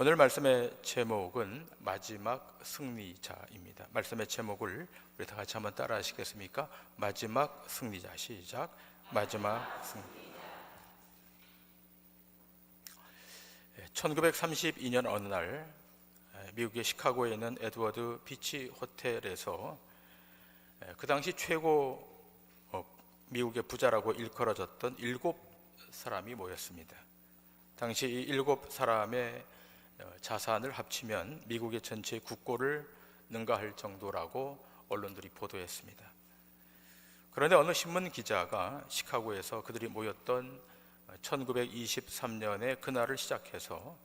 오늘 말씀의 제목은 마지막 승리자입니다. 말씀의 제목을 우리 다 같이 한번 따라 하시겠습니까? 마지막 승리자. 시작. 마지막 승리자. 1932년 어느 날 미국의 시카고에 있는 에드워드 비치 호텔에서 그 당시 최고 미국의 부자라고 일컬어졌던 7사람이 모였습니다. 당시 이 7사람의 자산을 합치면 미국의 전체 국고를 능가할 정도라고 언론들이 보도했습니다. 그런데 어느 신문 기자가 시카고에서 그들이 모였던 1923년의 그날을 시작해서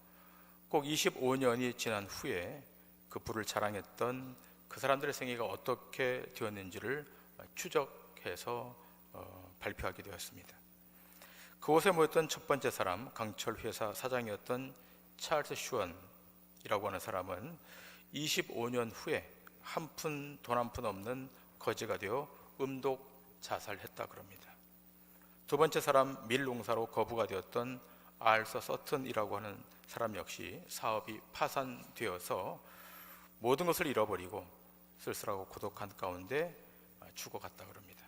꼭 25년이 지난 후에 그 부를 자랑했던 그 사람들의 생애가 어떻게 되었는지를 추적해서 발표하게 되었습니다. 그곳에 모였던 첫 번째 사람, 강철 회사 사장이었던 찰스 슈언이라고 하는 사람은 25년 후에 돈 한 푼 없는 거지가 되어 음독 자살했다 그럽니다. 두 번째 사람, 밀농사로 거부가 되었던 알서 서튼이라고 하는 사람 역시 사업이 파산되어서 모든 것을 잃어버리고 쓸쓸하고 고독한 가운데 죽어갔다 그럽니다.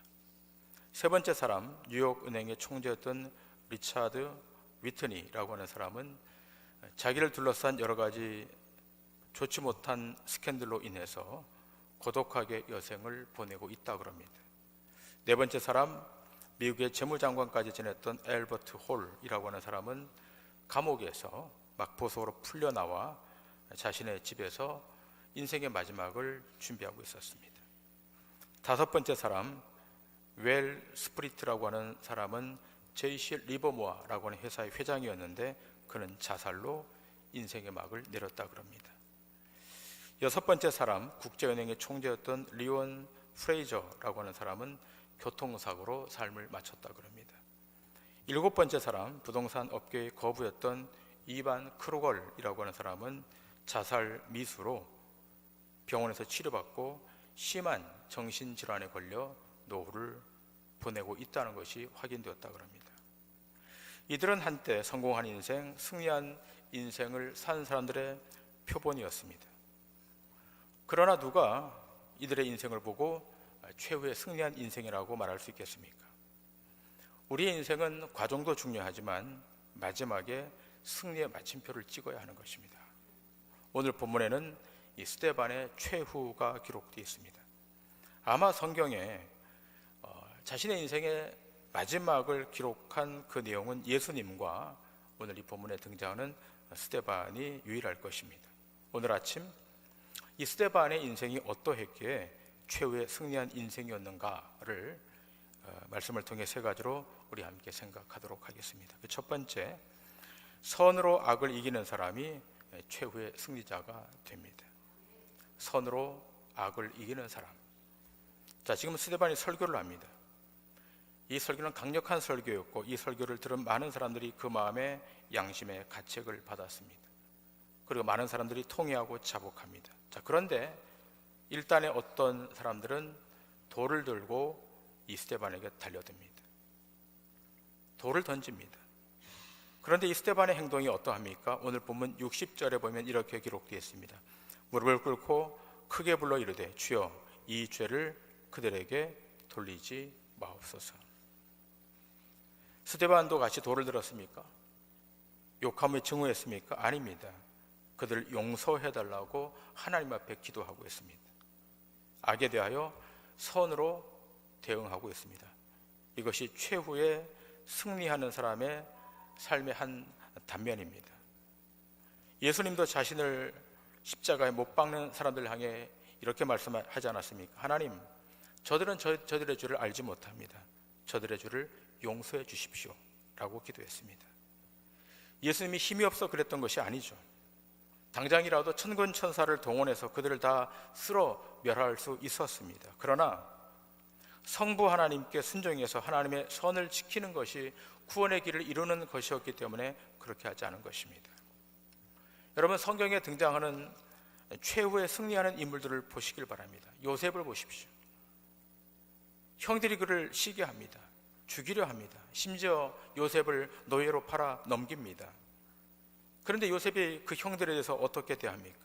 세 번째 사람, 뉴욕은행의 총재였던 리차드 위트니라고 하는 사람은 자기를 둘러싼 여러 가지 좋지 못한 스캔들로 인해서 고독하게 여생을 보내고 있다 그럽니다. 네 번째 사람, 미국의 재무장관까지 지냈던 엘버트 홀이라고 하는 사람은 감옥에서 막보석으로 풀려나와 자신의 집에서 인생의 마지막을 준비하고 있었습니다. 다섯 번째 사람, 웰 스프리트라고 하는 사람은 제이시 리버모어라고 하는 회사의 회장이었는데 그는 자살로 인생의 막을 내렸다 그럽니다. 여섯 번째 사람, 국제은행의 총재였던 리온 프레이저라고 하는 사람은 교통사고로 삶을 마쳤다 그럽니다. 일곱 번째 사람, 부동산 업계의 거부였던 이반 크루걸이라고 하는 사람은 자살 미수로 병원에서 치료받고 심한 정신질환에 걸려 노후를 보내고 있다는 것이 확인되었다 그럽니다. 이들은 한때 성공한 인생, 승리한 인생을 산 사람들의 표본이었습니다. 그러나 누가 이들의 인생을 보고 최후의 승리한 인생이라고 말할 수 있겠습니까? 우리의 인생은 과정도 중요하지만 마지막에 승리의 마침표를 찍어야 하는 것입니다. 오늘 본문에는 이 스데반의 최후가 기록되어 있습니다. 아마 성경에 자신의 인생의 마지막을 기록한 그 내용은 예수님과 오늘 이 본문에 등장하는 스데반이 유일할 것입니다. 오늘 아침 이 스데반의 인생이 어떠했기에 최후의 승리한 인생이었는가를 말씀을 통해 세 가지로 우리 함께 생각하도록 하겠습니다. 첫 번째, 선으로 악을 이기는 사람이 최후의 승리자가 됩니다. 선으로 악을 이기는 사람. 자, 지금 스데반이 설교를 합니다. 이 설교는 강력한 설교였고 이 설교를 들은 많은 사람들이 그 마음에 양심의 가책을 받았습니다. 그리고 많은 사람들이 통회하고 자복합니다. 자, 그런데 일단의 어떤 사람들은 돌을 들고 이 스데반에게 달려듭니다. 돌을 던집니다. 그런데 이 스데반의 행동이 어떠합니까? 오늘 본문 60절에 보면 이렇게 기록되어 있습니다. 무릎을 꿇고 크게 불러 이르되 주여 이 죄를 그들에게 돌리지 마옵소서. 스데반도 같이 돌을 들었습니까? 욕하며 증오했습니까? 아닙니다. 그들을 용서해달라고 하나님 앞에 기도하고 있습니다. 악에 대하여 선으로 대응하고 있습니다. 이것이 최후의 승리하는 사람의 삶의 한 단면입니다. 예수님도 자신을 십자가에 못 박는 사람들 향해 이렇게 말씀하지 않았습니까? 하나님, 저들은 저들의 죄를 알지 못합니다. 저들의 죄를 용서해 주십시오 라고 기도했습니다. 예수님이 힘이 없어 그랬던 것이 아니죠. 당장이라도 천군천사를 동원해서 그들을 다 쓸어 멸할 수 있었습니다. 그러나 성부 하나님께 순종해서 하나님의 선을 지키는 것이 구원의 길을 이루는 것이었기 때문에 그렇게 하지 않은 것입니다. 여러분, 성경에 등장하는 최후의 승리하는 인물들을 보시길 바랍니다. 요셉을 보십시오. 형들이 그를 시기합니다. 죽이려 합니다. 심지어 요셉을 노예로 팔아 넘깁니다. 그런데 요셉이 그 형들에 대해서 어떻게 대합니까?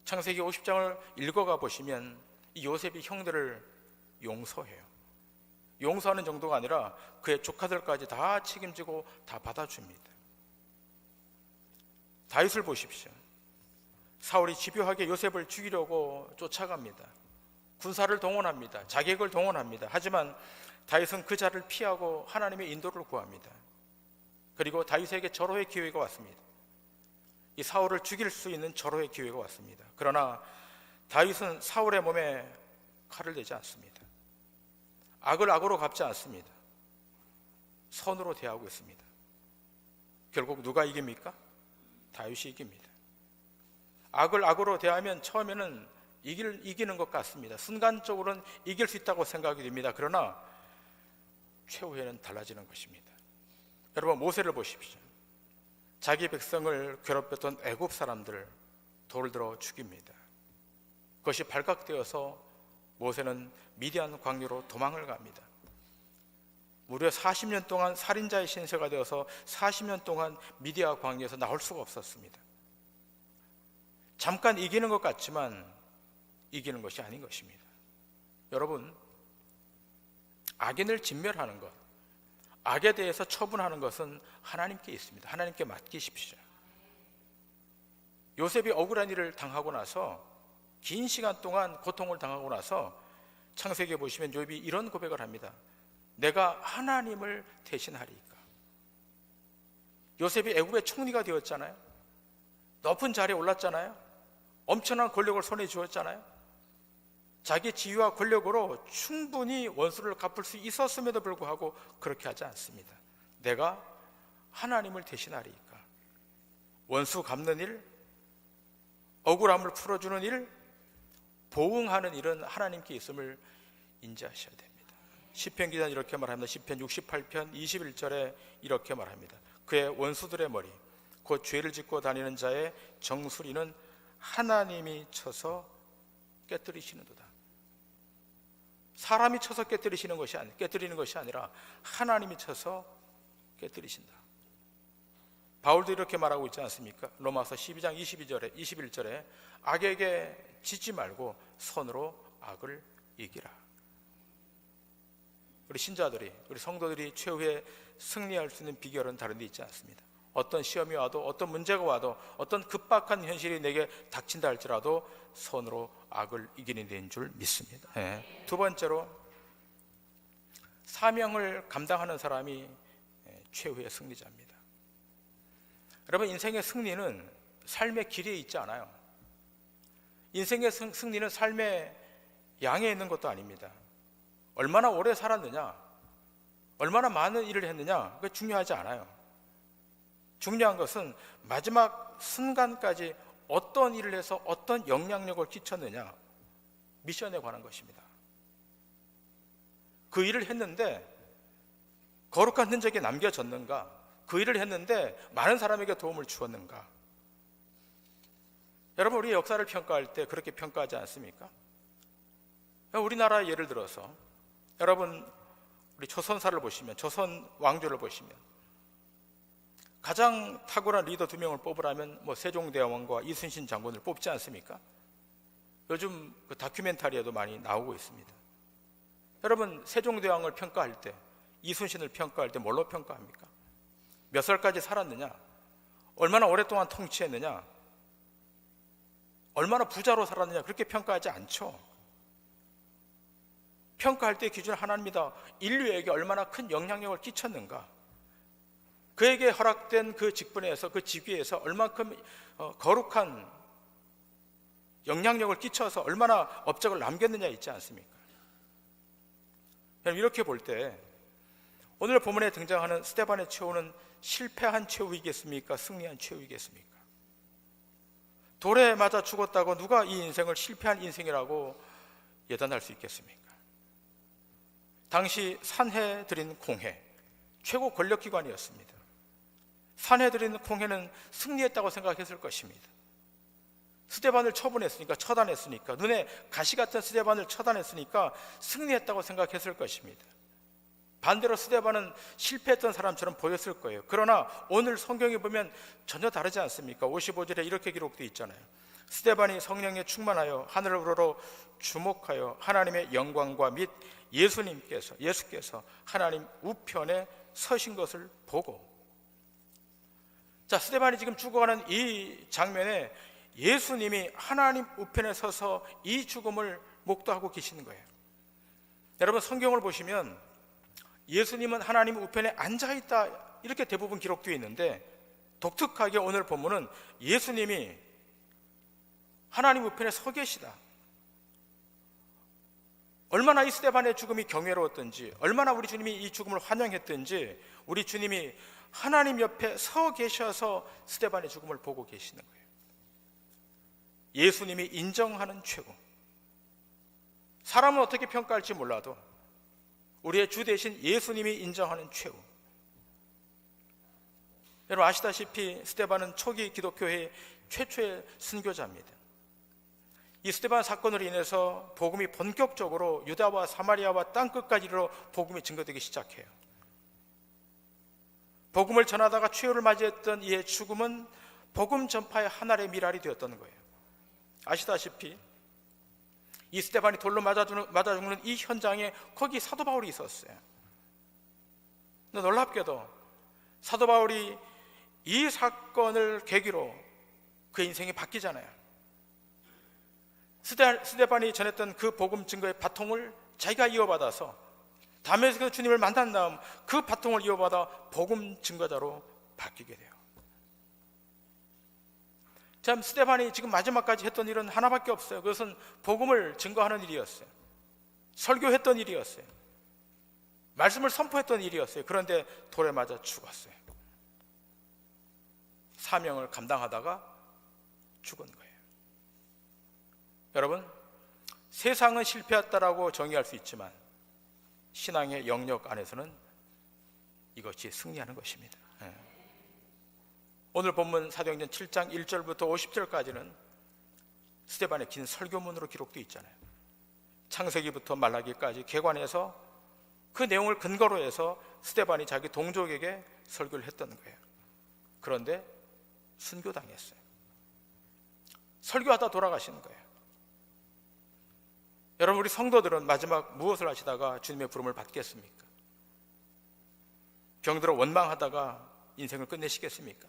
창세기 50장을 읽어가 보시면 이 요셉이 형들을 용서해요. 용서하는 정도가 아니라 그의 조카들까지 다 책임지고 다 받아줍니다. 다윗을 보십시오. 사울이 집요하게 요셉을 죽이려고 쫓아갑니다. 군사를 동원합니다. 자객을 동원합니다. 하지만 다윗은 그 자를 피하고 하나님의 인도를 구합니다. 그리고 다윗에게 절호의 기회가 왔습니다. 이 사울을 죽일 수 있는 절호의 기회가 왔습니다. 그러나 다윗은 사울의 몸에 칼을 대지 않습니다. 악을 악으로 갚지 않습니다. 선으로 대하고 있습니다. 결국 누가 이깁니까? 다윗이 이깁니다. 악을 악으로 대하면 처음에는 이기는 것 같습니다. 순간적으로는 이길 수 있다고 생각이 됩니다. 그러나 최후에는 달라지는 것입니다. 여러분, 모세를 보십시오. 자기 백성을 괴롭혔던 애굽 사람들을 돌을 들어 죽입니다. 그것이 발각되어서 모세는 미디안 광야로 도망을 갑니다. 무려 40년 동안 살인자의 신세가 되어서 40년 동안 미디안 광야에서 나올 수가 없었습니다. 잠깐 이기는 것 같지만 이기는 것이 아닌 것입니다. 여러분, 악인을 진멸하는 것, 악에 대해서 처분하는 것은 하나님께 있습니다. 하나님께 맡기십시오. 요셉이 억울한 일을 당하고 나서 긴 시간 동안 고통을 당하고 나서 창세기에 보시면 요셉이 이런 고백을 합니다. 내가 하나님을 대신하리이까. 요셉이 애굽의 총리가 되었잖아요. 높은 자리에 올랐잖아요. 엄청난 권력을 손에 쥐었잖아요. 자기 지위와 권력으로 충분히 원수를 갚을 수 있었음에도 불구하고 그렇게 하지 않습니다. 내가 하나님을 대신하리이까. 원수 갚는 일, 억울함을 풀어주는 일, 보응하는 일은 하나님께 있음을 인지하셔야 됩니다. 시편 기자는 이렇게 말합니다. 시편 68편 21절에 이렇게 말합니다. 그의 원수들의 머리, 곧 죄를 짓고 다니는 자의 정수리는 하나님이 쳐서 깨뜨리시는도다. 사람이 쳐서 깨뜨리는 것이 아니라 하나님이 쳐서 깨뜨리신다. 바울도 이렇게 말하고 있지 않습니까? 로마서 12장 21절에 악에게 지지 말고 선으로 악을 이기라. 우리 신자들이, 우리 성도들이 최후에 승리할 수 있는 비결은 다른 데 있지 않습니다. 어떤 시험이 와도, 어떤 문제가 와도, 어떤 급박한 현실이 내게 닥친다 할지라도 선으로 악을 이기는 데인 줄 믿습니다. 네. 두 번째로, 사명을 감당하는 사람이 최후의 승리자입니다. 여러분, 인생의 승리는 삶의 길에 있지 않아요. 인생의 승리는 삶의 양에 있는 것도 아닙니다. 얼마나 오래 살았느냐, 얼마나 많은 일을 했느냐, 그게 중요하지 않아요. 중요한 것은 마지막 순간까지 어떤 일을 해서 어떤 영향력을 끼쳤느냐, 미션에 관한 것입니다. 그 일을 했는데 거룩한 흔적이 남겨졌는가, 그 일을 했는데 많은 사람에게 도움을 주었는가. 여러분, 우리 역사를 평가할 때 그렇게 평가하지 않습니까? 우리나라 예를 들어서 여러분, 우리 조선사를 보시면, 조선 왕조를 보시면 가장 탁월한 리더 2명을 뽑으라면 세종대왕과 이순신 장군을 뽑지 않습니까? 요즘 그 다큐멘터리에도 많이 나오고 있습니다. 여러분, 세종대왕을 평가할 때, 이순신을 평가할 때 뭘로 평가합니까? 몇 살까지 살았느냐? 얼마나 오랫동안 통치했느냐? 얼마나 부자로 살았느냐? 그렇게 평가하지 않죠. 평가할 때 기준은 하나입니다. 인류에게 얼마나 큰 영향력을 끼쳤는가? 그에게 허락된 그 직분에서, 그 직위에서 얼만큼 거룩한 영향력을 끼쳐서 얼마나 업적을 남겼느냐 있지 않습니까? 이렇게 볼 때 오늘 본문에 등장하는 스데반의 최후는 실패한 최후이겠습니까? 승리한 최후이겠습니까? 돌에 맞아 죽었다고 누가 이 인생을 실패한 인생이라고 예단할 수 있겠습니까? 당시 산헤드린 공회, 최고 권력기관이었습니다. 산헤드린 공회는 승리했다고 생각했을 것입니다. 스데반을 처분했으니까, 처단했으니까, 눈에 가시 같은 스데반을 처단했으니까 승리했다고 생각했을 것입니다. 반대로 스데반은 실패했던 사람처럼 보였을 거예요. 그러나 오늘 성경에 보면 전혀 다르지 않습니까? 55절에 이렇게 기록되어 있잖아요. 스데반이 성령에 충만하여 하늘으로 주목하여 하나님의 영광과 및 예수께서 하나님 우편에 서신 것을 보고. 자, 스데반이 지금 죽어가는 이 장면에 예수님이 하나님 우편에 서서 이 죽음을 목도하고 계시는 거예요. 여러분, 성경을 보시면 예수님은 하나님 우편에 앉아있다 이렇게 대부분 기록되어 있는데, 독특하게 오늘 본문은 예수님이 하나님 우편에 서 계시다. 얼마나 이 스데반의 죽음이 경외로웠던지, 얼마나 우리 주님이 이 죽음을 환영했던지, 우리 주님이 하나님 옆에 서 계셔서 스데반의 죽음을 보고 계시는 거예요. 예수님이 인정하는 최고. 사람은 어떻게 평가할지 몰라도 우리의 주 대신 예수님이 인정하는 최후. 여러분 아시다시피 스데반은 초기 기독교의 최초의 순교자입니다. 이 스데반 사건으로 인해서 복음이 본격적으로 유다와 사마리아와 땅끝까지 이르러 복음이 증거되기 시작해요. 복음을 전하다가 최후를 맞이했던 이의 죽음은 복음 전파의 하나의 미랄이 되었던 거예요. 아시다시피 이 스데반이 돌로 맞아 죽는 이 현장에 거기 사도 바울이 있었어요. 근데 놀랍게도 사도 바울이 이 사건을 계기로 그의 인생이 바뀌잖아요. 스데반이 전했던 그 복음 증거의 바통을 자기가 이어받아서 다메섹에서 주님을 만난 다음 그 바통을 이어받아 복음 증거자로 바뀌게 돼요. 참, 스데반이 지금 마지막까지 했던 일은 하나밖에 없어요. 그것은 복음을 증거하는 일이었어요. 설교했던 일이었어요. 말씀을 선포했던 일이었어요. 그런데 돌에 맞아 죽었어요. 사명을 감당하다가 죽은 거예요. 여러분, 세상은 실패했다라고 정의할 수 있지만 신앙의 영역 안에서는 이것이 승리하는 것입니다. 오늘 본문 사도행전 7장 1절부터 50절까지는 스데반의 긴 설교문으로 기록되어 있잖아요. 창세기부터 말라기까지 개관해서 그 내용을 근거로 해서 스데반이 자기 동족에게 설교를 했던 거예요. 그런데 순교당했어요. 설교하다 돌아가시는 거예요. 여러분, 우리 성도들은 마지막 무엇을 하시다가 주님의 부름을 받겠습니까? 병들어 원망하다가 인생을 끝내시겠습니까?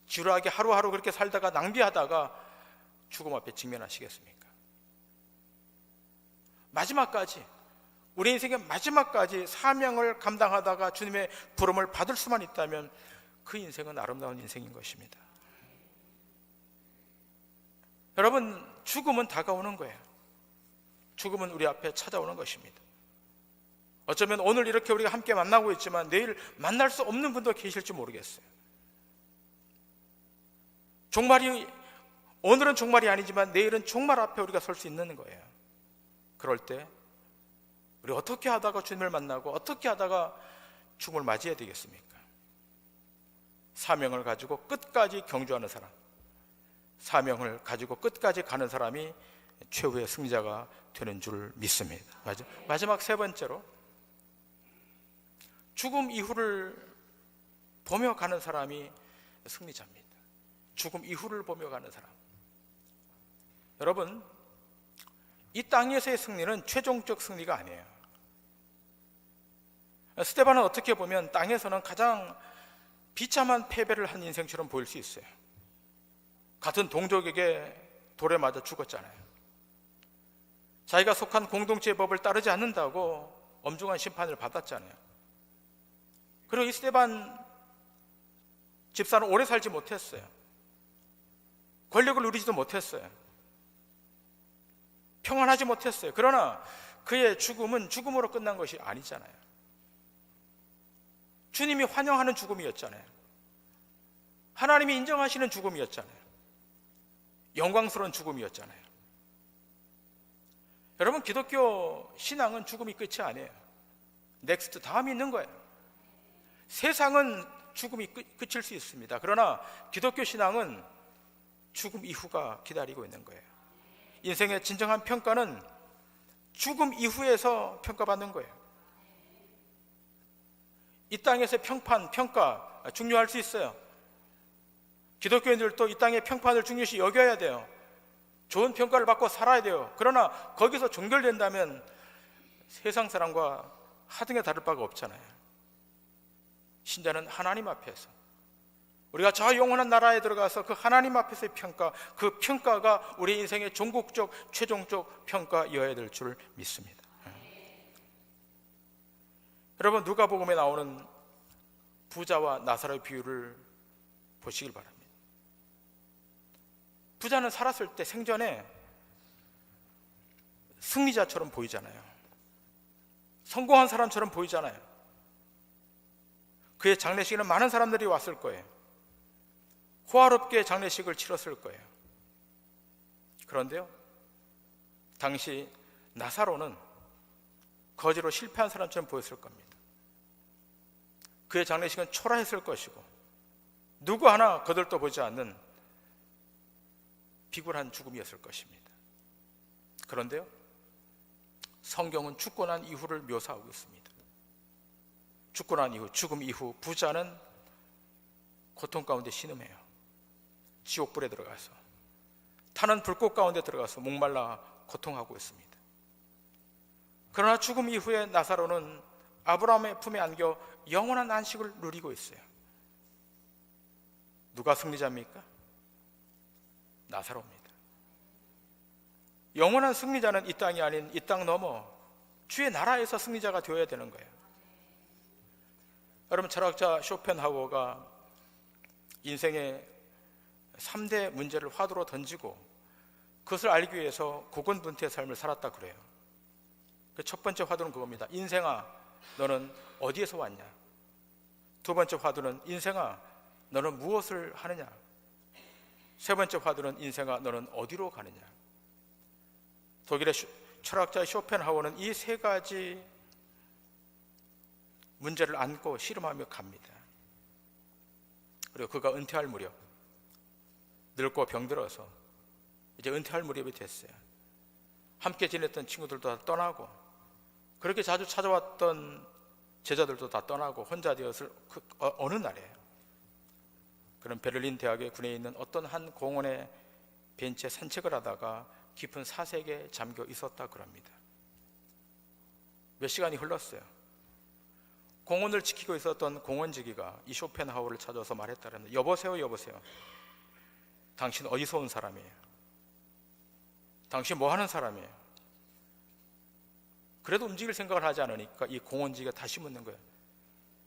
지루하게 하루하루 그렇게 살다가 낭비하다가 죽음 앞에 직면하시겠습니까? 마지막까지, 우리 인생의 마지막까지 사명을 감당하다가 주님의 부름을 받을 수만 있다면 그 인생은 아름다운 인생인 것입니다. 여러분, 죽음은 다가오는 거예요. 죽음은 우리 앞에 찾아오는 것입니다. 어쩌면 오늘 이렇게 우리가 함께 만나고 있지만 내일 만날 수 없는 분도 계실지 모르겠어요. 오늘은 종말이 아니지만 내일은 종말 앞에 우리가 설 수 있는 거예요. 그럴 때 우리 어떻게 하다가 주님을 만나고 어떻게 하다가 죽음을 맞이해야 되겠습니까? 사명을 가지고 끝까지 경주하는 사람, 사명을 가지고 끝까지 가는 사람이 최후의 승자가 되는 줄 믿습니다. 마지막 세 번째로, 죽음 이후를 보며 가는 사람이 승리자입니다. 죽음 이후를 보며 가는 사람. 여러분, 이 땅에서의 승리는 최종적 승리가 아니에요. 스데반은 어떻게 보면 땅에서는 가장 비참한 패배를 한 인생처럼 보일 수 있어요. 같은 동족에게 돌에 맞아 죽었잖아요. 자기가 속한 공동체의 법을 따르지 않는다고 엄중한 심판을 받았잖아요. 그리고 이 스데반 집사는 오래 살지 못했어요. 권력을 누리지도 못했어요. 평안하지 못했어요. 그러나 그의 죽음은 죽음으로 끝난 것이 아니잖아요. 주님이 환영하는 죽음이었잖아요. 하나님이 인정하시는 죽음이었잖아요. 영광스러운 죽음이었잖아요. 여러분, 기독교 신앙은 죽음이 끝이 아니에요. 넥스트, 다음이 있는 거예요. 세상은 죽음이 끝일 수 있습니다. 그러나 기독교 신앙은 죽음 이후가 기다리고 있는 거예요. 인생의 진정한 평가는 죽음 이후에서 평가받는 거예요. 이 땅에서의 평판, 평가 중요할 수 있어요. 기독교인들도 이 땅의 평판을 중요시 여겨야 돼요. 좋은 평가를 받고 살아야 돼요. 그러나 거기서 종결된다면 세상 사람과 하등에 다를 바가 없잖아요. 신자는 하나님 앞에서, 우리가 저 영원한 나라에 들어가서 그 하나님 앞에서의 평가, 그 평가가 우리 인생의 종국적 최종적 평가여야 될 줄 믿습니다. 여러분, 누가복음에 나오는 부자와 나사로의 비유를 보시길 바랍니다. 부자는 살았을 때 생전에 승리자처럼 보이잖아요. 성공한 사람처럼 보이잖아요. 그의 장례식에는 많은 사람들이 왔을 거예요. 호화롭게 장례식을 치렀을 거예요. 그런데요, 당시 나사로는 거지로 실패한 사람처럼 보였을 겁니다. 그의 장례식은 초라했을 것이고 누구 하나 거들떠보지 않는 비굴한 죽음이었을 것입니다. 그런데요, 성경은 죽고 난 이후를 묘사하고 있습니다. 죽고 난 이후, 죽음 이후 부자는 고통 가운데 신음해요. 지옥불에 들어가서, 타는 불꽃 가운데 들어가서 목말라 고통하고 있습니다. 그러나 죽음 이후에 나사로는 아브라함의 품에 안겨 영원한 안식을 누리고 있어요. 누가 승리자입니까? 나사로입니다. 영원한 승리자는 이 땅이 아닌 이 땅 넘어 주의 나라에서 승리자가 되어야 되는 거예요. 여러분, 철학자 쇼펜하우어가 인생의 3대 문제를 화두로 던지고 그것을 알기 위해서 고군분투의 삶을 살았다 그래요. 그 첫 번째 화두는 그겁니다. 인생아, 너는 어디에서 왔냐? 두 번째 화두는 인생아, 너는 무엇을 하느냐? 세 번째 화두는 인생아, 너는 어디로 가느냐? 독일의 철학자 쇼펜하우어는 이 세 가지 문제를 안고 씨름하며 갑니다. 그리고 그가 은퇴할 무렵, 늙고 병들어서 이제 은퇴할 무렵이 됐어요. 함께 지냈던 친구들도 다 떠나고, 그렇게 자주 찾아왔던 제자들도 다 떠나고 혼자 되었을 어느 날이에요. 그런 베를린 대학의 군에 있는 어떤 한 공원의 벤치에 산책을 하다가 깊은 사색에 잠겨 있었다 그럽니다. 몇 시간이 흘렀어요. 공원을 지키고 있었던 공원지기가 이 쇼펜하우어를 찾아서 말했다는, 여보세요, 여보세요. 당신 어디서 온 사람이에요? 당신 뭐 하는 사람이에요? 그래도 움직일 생각을 하지 않으니까 이 공원지기가 다시 묻는 거예요.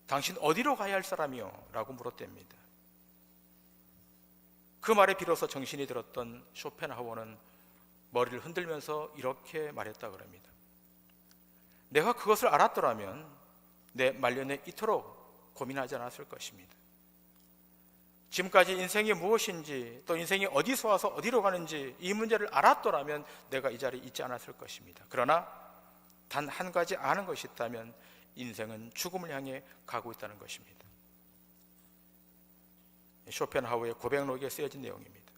당신 어디로 가야 할 사람이요? 라고 물었답니다. 그 말에 비로소 정신이 들었던 쇼펜하우어는 머리를 흔들면서 이렇게 말했다 그럽니다. 내가 그것을 알았더라면 내 말년에 이토록 고민하지 않았을 것입니다. 지금까지 인생이 무엇인지, 또 인생이 어디서 와서 어디로 가는지 이 문제를 알았더라면 내가 이 자리에 있지 않았을 것입니다. 그러나 단 한 가지 아는 것이 있다면 인생은 죽음을 향해 가고 있다는 것입니다. 쇼펜하우어의 고백록에 쓰여진 내용입니다.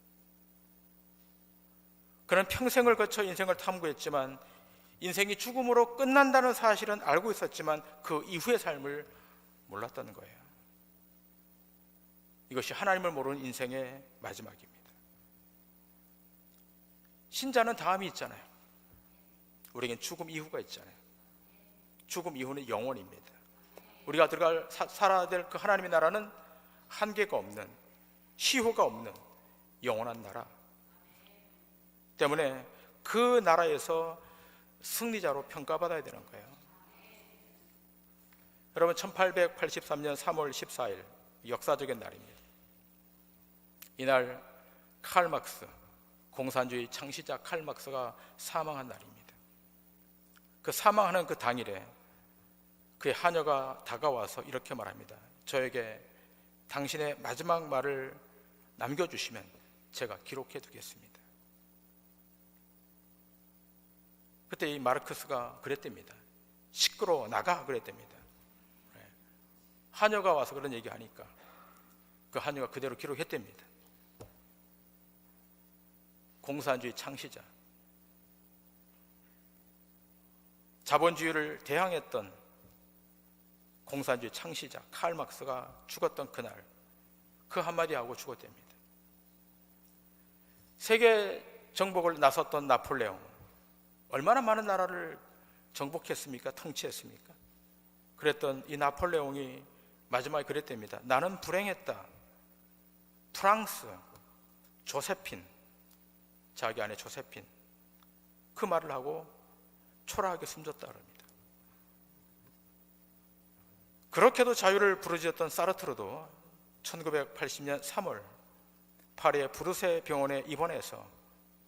그는 평생을 거쳐 인생을 탐구했지만 인생이 죽음으로 끝난다는 사실은 알고 있었지만 그 이후의 삶을 몰랐다는 거예요. 이것이 하나님을 모르는 인생의 마지막입니다. 신자는 다음이 있잖아요. 우리에겐 죽음 이후가 있잖아요. 죽음 이후는 영원입니다. 우리가 들어갈 살아야 될 그 하나님의 나라는 한계가 없는, 시효가 없는 영원한 나라 때문에 그 나라에서 승리자로 평가받아야 되는 거예요. 여러분, 1883년 3월 14일 역사적인 날입니다. 이날 칼 막스, 공산주의 창시자 칼 막스가 사망한 날입니다. 그 사망하는 그 당일에 그의 하녀가 다가와서 이렇게 말합니다. 저에게 당신의 마지막 말을 남겨주시면 제가 기록해 두겠습니다. 그때 이 마르크스가 그랬답니다. 시끄러워, 나가 그랬답니다. 하녀가 와서 그런 얘기하니까 그 하녀가 그대로 기록했답니다. 공산주의 창시자, 자본주의를 대항했던 공산주의 창시자 칼 막스가 죽었던 그날 그 한마디 하고 죽었답니다. 세계 정복을 나섰던 나폴레옹 얼마나 많은 나라를 정복했습니까? 통치했습니까? 그랬던 이 나폴레옹이 마지막에 그랬답니다. 나는 불행했다. 프랑스 조세핀, 자기 아내 조세핀 그 말을 하고 초라하게 숨졌다 그럽니다. 그렇게도 자유를 부르짖었던 사르트르도 1980년 3월 파리의 브르세 병원에 입원해서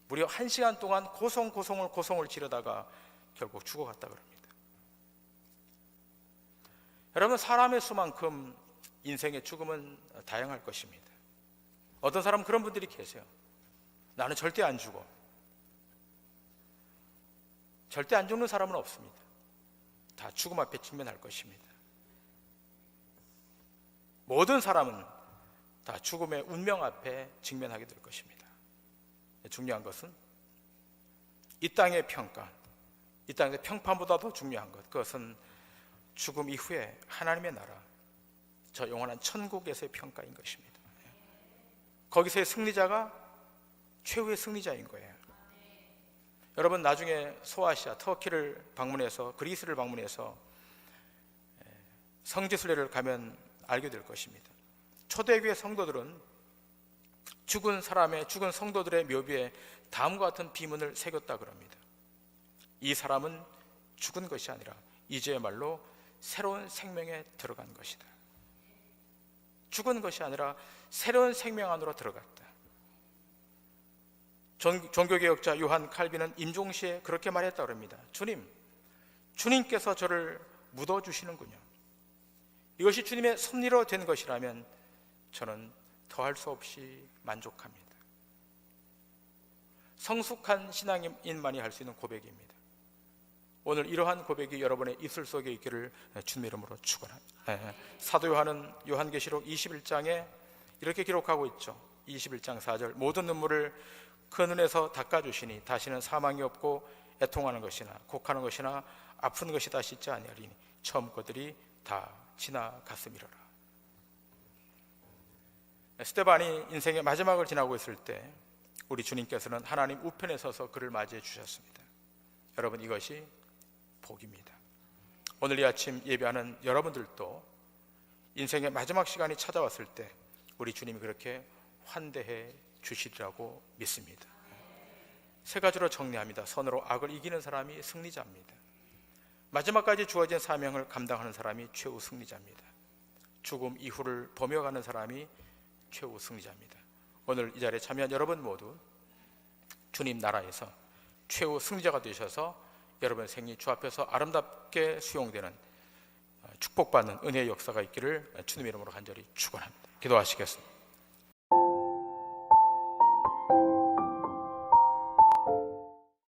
무려 1시간 동안 고성을 지르다가 결국 죽어갔다 그럽니다. 여러분, 사람의 수만큼 인생의 죽음은 다양할 것입니다. 어떤 사람은 그런 분들이 계세요. 나는 절대 안 죽어. 절대 안 죽는 사람은 없습니다. 다 죽음 앞에 직면할 것입니다. 모든 사람은 다 죽음의 운명 앞에 직면하게 될 것입니다. 중요한 것은 이 땅의 평가, 이 땅의 평판보다 더 중요한 것, 그것은 죽음 이후에 하나님의 나라, 저 영원한 천국에서의 평가인 것입니다. 거기서의 승리자가 최후의 승리자인 거예요. 여러분, 나중에 소아시아, 터키를 방문해서, 그리스를 방문해서 성지순례를 가면 알게 될 것입니다. 초대교회 성도들은 죽은 성도들의 묘비에 다음과 같은 비문을 새겼다 그럽니다. 이 사람은 죽은 것이 아니라 이제야말로 새로운 생명에 들어간 것이다. 죽은 것이 아니라 새로운 생명 안으로 들어갔다. 종교개혁자 요한 칼빈은 임종시에 그렇게 말했다 그럽니다. 주님께서 저를 묻어주시는군요. 이것이 주님의 섭리로 된 것이라면 저는 더할 수 없이 만족합니다. 성숙한 신앙인만이 할 수 있는 고백입니다. 오늘 이러한 고백이 여러분의 입술 속에 있기를 주님의 이름으로 축원합니다. 사도 요한은 요한계시록 21장에 이렇게 기록하고 있죠. 21장 4절, 모든 눈물을 그 눈에서 닦아주시니 다시는 사망이 없고 애통하는 것이나 곡하는 것이나 아픈 것이 다시 있지 아니하리니 처음 것들이 다 지나갔음이로라. 스데반이 인생의 마지막을 지나고 있을 때 우리 주님께서는 하나님 우편에 서서 그를 맞이해 주셨습니다. 여러분, 이것이 복입니다. 오늘 이 아침 예배하는 여러분들도 인생의 마지막 시간이 찾아왔을 때 우리 주님이 그렇게 환대해 주시리라고 믿습니다. 세 가지로 정리합니다. 선으로 악을 이기는 사람이 승리자입니다. 마지막까지 주어진 사명을 감당하는 사람이 최후 승리자입니다. 죽음 이후를 범여가는 사람이 최후 승리자입니다. 오늘 이 자리에 참여한 여러분 모두 주님 나라에서 최후 승리자가 되셔서 여러분의 생이 주 앞에서 아름답게 수용되는 축복받는 은혜의 역사가 있기를 주님의 이름으로 간절히 축원합니다. 기도하시겠습니다.